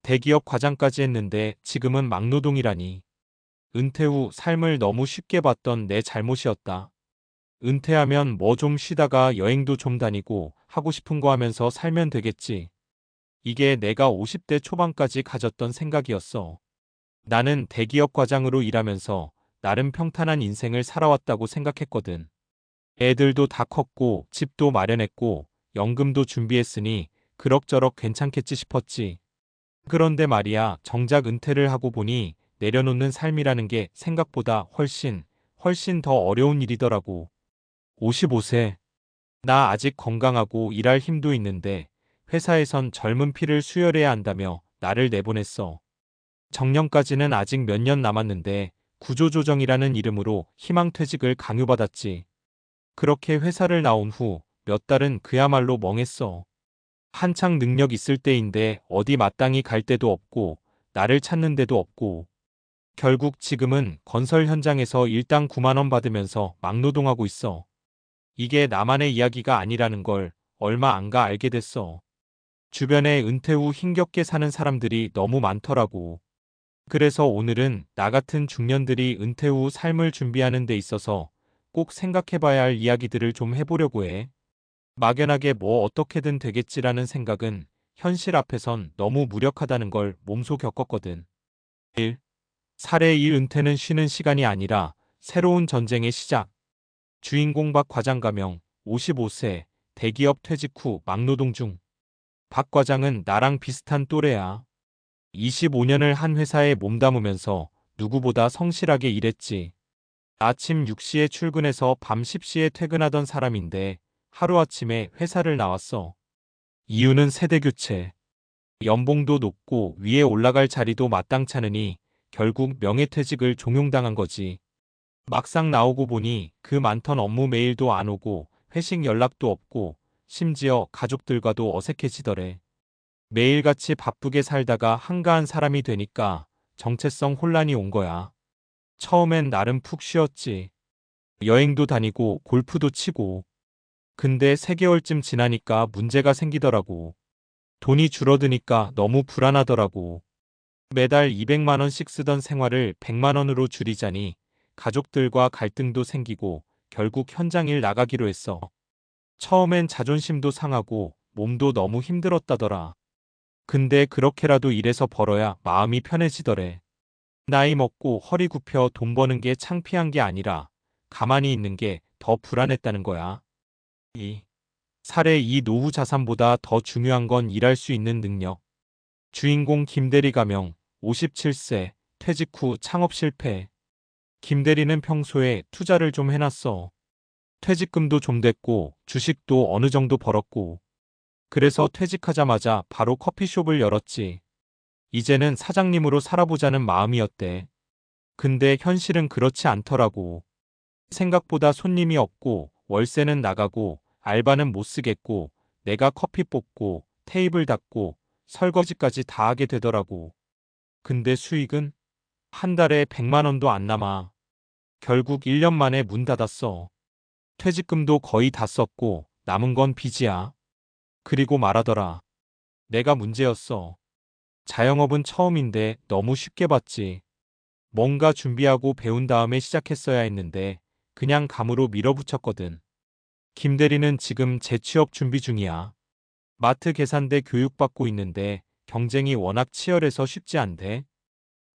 대기업 과장까지 했는데 지금은 막노동이라니. 은퇴 후 삶을 너무 쉽게 봤던 내 잘못이었다. 은퇴하면 뭐 좀 쉬다가 여행도 좀 다니고 하고 싶은 거 하면서 살면 되겠지. 이게 내가 50대 초반까지 가졌던 생각이었어. 나는 대기업 과장으로 일하면서 나름 평탄한 인생을 살아왔다고 생각했거든. 애들도 다 컸고 집도 마련했고 연금도 준비했으니 그럭저럭 괜찮겠지 싶었지. 그런데 말이야, 정작 은퇴를 하고 보니 내려놓는 삶이라는 게 생각보다 훨씬 더 어려운 일이더라고. 55세. 나 아직 건강하고 일할 힘도 있는데 회사에선 젊은 피를 수혈해야 한다며 나를 내보냈어. 정년까지는 아직 몇 년 남았는데 구조조정이라는 이름으로 희망퇴직을 강요받았지. 그렇게 회사를 나온 후 몇 달은 그야말로 멍했어. 한창 능력 있을 때인데 어디 마땅히 갈 데도 없고 나를 찾는 데도 없고 결국 지금은 건설 현장에서 일당 9만 원 받으면서 막노동하고 있어. 이게 나만의 이야기가 아니라는 걸 얼마 안 가 알게 됐어. 주변에 은퇴 후 힘겹게 사는 사람들이 너무 많더라고. 그래서 오늘은 나 같은 중년들이 은퇴 후 삶을 준비하는 데 있어서 꼭 생각해봐야 할 이야기들을 좀 해보려고 해. 막연하게 뭐 어떻게든 되겠지라는 생각은 현실 앞에선 너무 무력하다는 걸 몸소 겪었거든. 1. 사례 1. 은퇴는 쉬는 시간이 아니라 새로운 전쟁의 시작. 주인공 박 과장 가명 55세 대기업 퇴직 후 막노동 중. 박 과장은 나랑 비슷한 또래야. 25년을 한 회사에 몸담으면서 누구보다 성실하게 일했지. 아침 6시에 출근해서 밤 10시에 퇴근하던 사람인데 하루아침에 회사를 나왔어. 이유는 세대교체. 연봉도 높고 위에 올라갈 자리도 마땅찮으니 결국 명예퇴직을 종용당한 거지. 막상 나오고 보니 그 많던 업무 메일도 안 오고 회식 연락도 없고 심지어 가족들과도 어색해지더래. 매일같이 바쁘게 살다가 한가한 사람이 되니까 정체성 혼란이 온 거야. 처음엔 나름 푹 쉬었지. 여행도 다니고 골프도 치고. 근데 3개월쯤 지나니까 문제가 생기더라고. 돈이 줄어드니까 너무 불안하더라고. 매달 200만 원씩 쓰던 생활을 100만 원으로 줄이자니 가족들과 갈등도 생기고 결국 현장 일 나가기로 했어. 처음엔 자존심도 상하고 몸도 너무 힘들었다더라. 근데 그렇게라도 일해서 벌어야 마음이 편해지더래. 나이 먹고 허리 굽혀 돈 버는 게 창피한 게 아니라 가만히 있는 게 더 불안했다는 거야. 이 사례 이 노후 자산보다 더 중요한 건 일할 수 있는 능력. 주인공 김대리 가명 57세 퇴직 후 창업 실패. 김대리는 평소에 투자를 좀 해놨어. 퇴직금도 좀 됐고 주식도 어느 정도 벌었고. 그래서 퇴직하자마자 바로 커피숍을 열었지. 이제는 사장님으로 살아보자는 마음이었대. 근데 현실은 그렇지 않더라고. 생각보다 손님이 없고 월세는 나가고 알바는 못 쓰겠고 내가 커피 뽑고 테이블 닦고 설거지까지 다 하게 되더라고. 근데 수익은 한 달에 100만 원도 안 남아. 결국 1년 만에 문 닫았어. 퇴직금도 거의 다 썼고 남은 건 빚이야. 그리고 말하더라. 내가 문제였어. 자영업은 처음인데 너무 쉽게 봤지. 뭔가 준비하고 배운 다음에 시작했어야 했는데 그냥 감으로 밀어붙였거든. 김 대리는 지금 재취업 준비 중이야. 마트 계산대 교육받고 있는데 경쟁이 워낙 치열해서 쉽지 않대.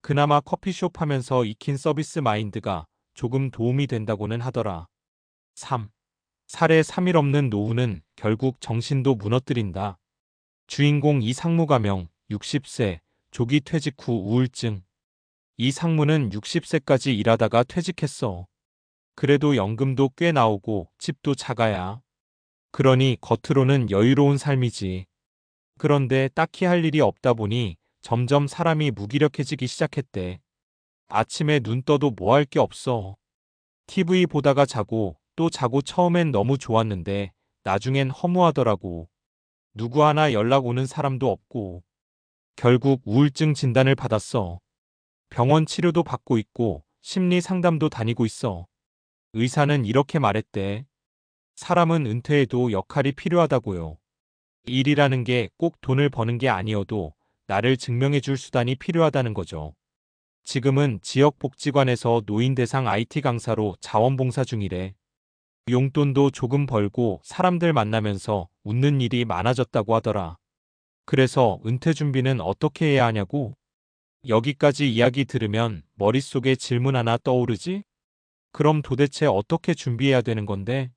그나마 커피숍 하면서 익힌 서비스 마인드가 조금 도움이 된다고는 하더라. 3. 살에 3일 없는 노후는 결국 정신도 무너뜨린다. 주인공 이상무 가명 60세 조기 퇴직 후 우울증. 이상무는 60세까지 일하다가 퇴직했어. 그래도 연금도 꽤 나오고 집도 작아야. 그러니 겉으로는 여유로운 삶이지. 그런데 딱히 할 일이 없다 보니 점점 사람이 무기력해지기 시작했대. 아침에 눈 떠도 뭐 할 게 없어. TV 보다가 자고 또 자고 처음엔 너무 좋았는데 나중엔 허무하더라고. 누구 하나 연락 오는 사람도 없고. 결국 우울증 진단을 받았어. 병원 치료도 받고 있고 심리 상담도 다니고 있어. 의사는 이렇게 말했대. 사람은 은퇴해도 역할이 필요하다고요. 일이라는 게 꼭 돈을 버는 게 아니어도 나를 증명해 줄 수단이 필요하다는 거죠. 지금은 지역복지관에서 노인 대상 IT 강사로 자원봉사 중이래. 용돈도 조금 벌고 사람들 만나면서 웃는 일이 많아졌다고 하더라. 그래서 은퇴 준비는 어떻게 해야 하냐고? 여기까지 이야기 들으면 머릿속에 질문 하나 떠오르지? 그럼 도대체 어떻게 준비해야 되는 건데?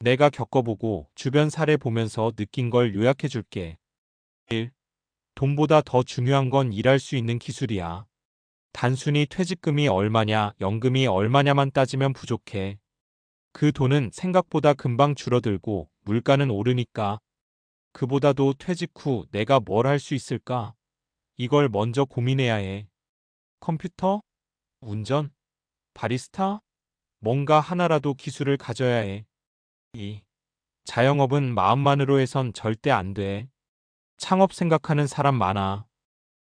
내가 겪어보고 주변 사례 보면서 느낀 걸 요약해 줄게. 1. 돈보다 더 중요한 건 일할 수 있는 기술이야. 단순히 퇴직금이 얼마냐, 연금이 얼마냐만 따지면 부족해. 그 돈은 생각보다 금방 줄어들고 물가는 오르니까. 그보다도 퇴직 후 내가 뭘 할 수 있을까? 이걸 먼저 고민해야 해. 컴퓨터? 운전? 바리스타? 뭔가 하나라도 기술을 가져야 해. 2. 자영업은 마음만으로 해선 절대 안 돼. 창업 생각하는 사람 많아.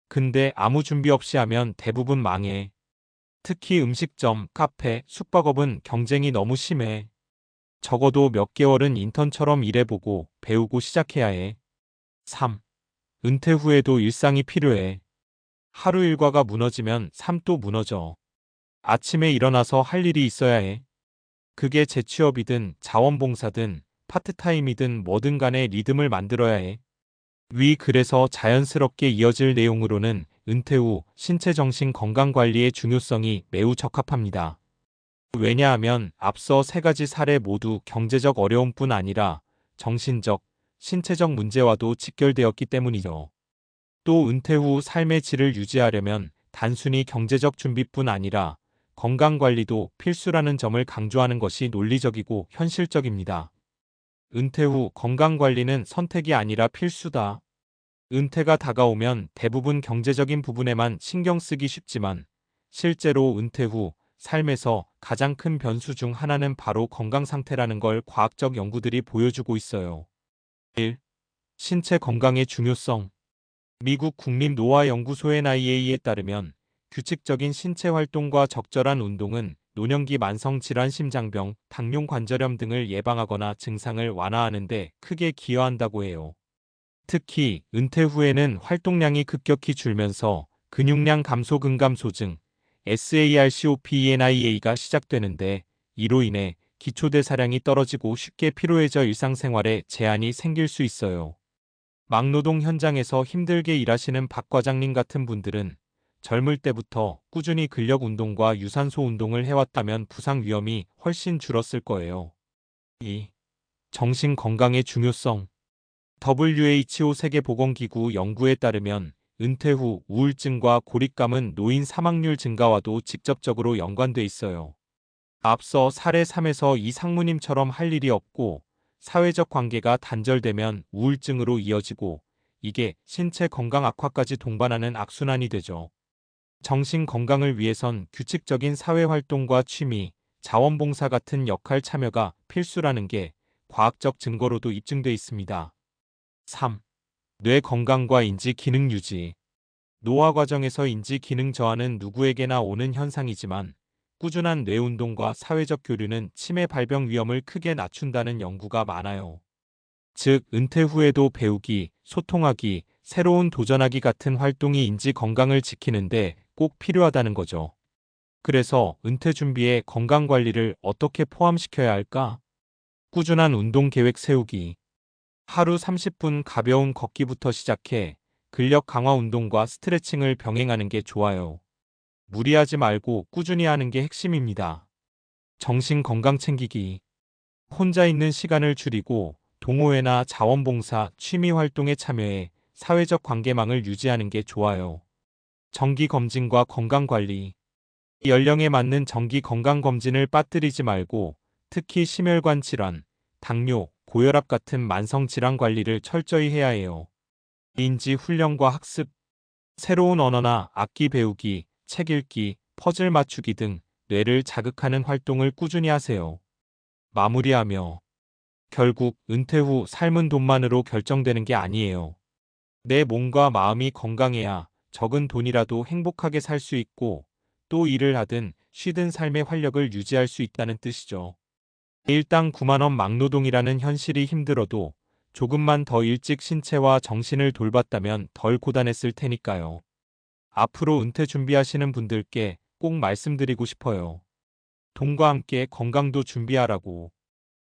근데 아무 준비 없이 하면 대부분 망해. 특히 음식점, 카페, 숙박업은 경쟁이 너무 심해. 적어도 몇 개월은 인턴처럼 일해보고 배우고 시작해야 해. 3. 은퇴 후에도 일상이 필요해. 하루 일과가 무너지면 삶도 무너져. 아침에 일어나서 할 일이 있어야 해. 그게 재취업이든 자원봉사든 파트타임이든 뭐든 간에 리듬을 만들어야 해. 그래서 자연스럽게 이어질 내용으로는 은퇴 후 신체 정신 건강 관리의 중요성이 매우 적합합니다. 왜냐하면 앞서 세 가지 사례 모두 경제적 어려움뿐 아니라 정신적, 신체적 문제와도 직결되었기 때문이죠. 또 은퇴 후 삶의 질을 유지하려면 단순히 경제적 준비뿐 아니라 건강 관리도 필수라는 점을 강조하는 것이 논리적이고 현실적입니다. 은퇴 후 건강 관리는 선택이 아니라 필수다. 은퇴가 다가오면 대부분 경제적인 부분에만 신경 쓰기 쉽지만 실제로 은퇴 후 삶에서 가장 큰 변수 중 하나는 바로 건강 상태라는 걸 과학적 연구들이 보여주고 있어요. 1. 신체 건강의 중요성. 미국 국립노화연구소의 NIA에 따르면 규칙적인 신체 활동과 적절한 운동은 노년기 만성질환 심장병, 당뇨관절염 등을 예방하거나 증상을 완화하는 데 크게 기여한다고 해요. 특히 은퇴 후에는 활동량이 급격히 줄면서 근육량 감소 근감소증, SARCOPENIA가 시작되는데 이로 인해 기초대사량이 떨어지고 쉽게 피로해져 일상생활에 제한이 생길 수 있어요. 막노동 현장에서 힘들게 일하시는 박 과장님 같은 분들은 젊을 때부터 꾸준히 근력 운동과 유산소 운동을 해왔다면 부상 위험이 훨씬 줄었을 거예요. 2. 정신 건강의 중요성. WHO 세계보건기구 연구에 따르면 은퇴 후 우울증과 고립감은 노인 사망률 증가와도 직접적으로 연관돼 있어요. 앞서 사례 3에서 이 상무님처럼 할 일이 없고 사회적 관계가 단절되면 우울증으로 이어지고 이게 신체 건강 악화까지 동반하는 악순환이 되죠. 정신 건강을 위해선 규칙적인 사회활동과 취미, 자원봉사 같은 역할 참여가 필수라는 게 과학적 증거로도 입증돼 있습니다. 3. 뇌 건강과 인지 기능 유지. 노화 과정에서 인지 기능 저하는 누구에게나 오는 현상이지만 꾸준한 뇌 운동과 사회적 교류는 치매 발병 위험을 크게 낮춘다는 연구가 많아요. 즉, 은퇴 후에도 배우기, 소통하기, 새로운 도전하기 같은 활동이 인지 건강을 지키는데 꼭 필요하다는 거죠. 그래서 은퇴 준비에 건강 관리를 어떻게 포함시켜야 할까? 꾸준한 운동 계획 세우기. 하루 30분 가벼운 걷기부터 시작해 근력 강화 운동과 스트레칭을 병행하는 게 좋아요. 무리하지 말고 꾸준히 하는 게 핵심입니다. 정신 건강 챙기기. 혼자 있는 시간을 줄이고 동호회나 자원봉사, 취미 활동에 참여해 사회적 관계망을 유지하는 게 좋아요. 정기 검진과 건강 관리. 연령에 맞는 정기 건강 검진을 빠뜨리지 말고 특히 심혈관 질환, 당뇨, 고혈압 같은 만성 질환 관리를 철저히 해야 해요. 인지 훈련과 학습. 새로운 언어나 악기 배우기, 책 읽기, 퍼즐 맞추기 등 뇌를 자극하는 활동을 꾸준히 하세요. 마무리하며 결국 은퇴 후 삶은 돈만으로 결정되는 게 아니에요. 내 몸과 마음이 건강해야 적은 돈이라도 행복하게 살 수 있고 또 일을 하든 쉬든 삶의 활력을 유지할 수 있다는 뜻이죠. 일당 9만 원 막노동이라는 현실이 힘들어도 조금만 더 일찍 신체와 정신을 돌봤다면 덜 고단했을 테니까요. 앞으로 은퇴 준비하시는 분들께 꼭 말씀드리고 싶어요. 돈과 함께 건강도 준비하라고.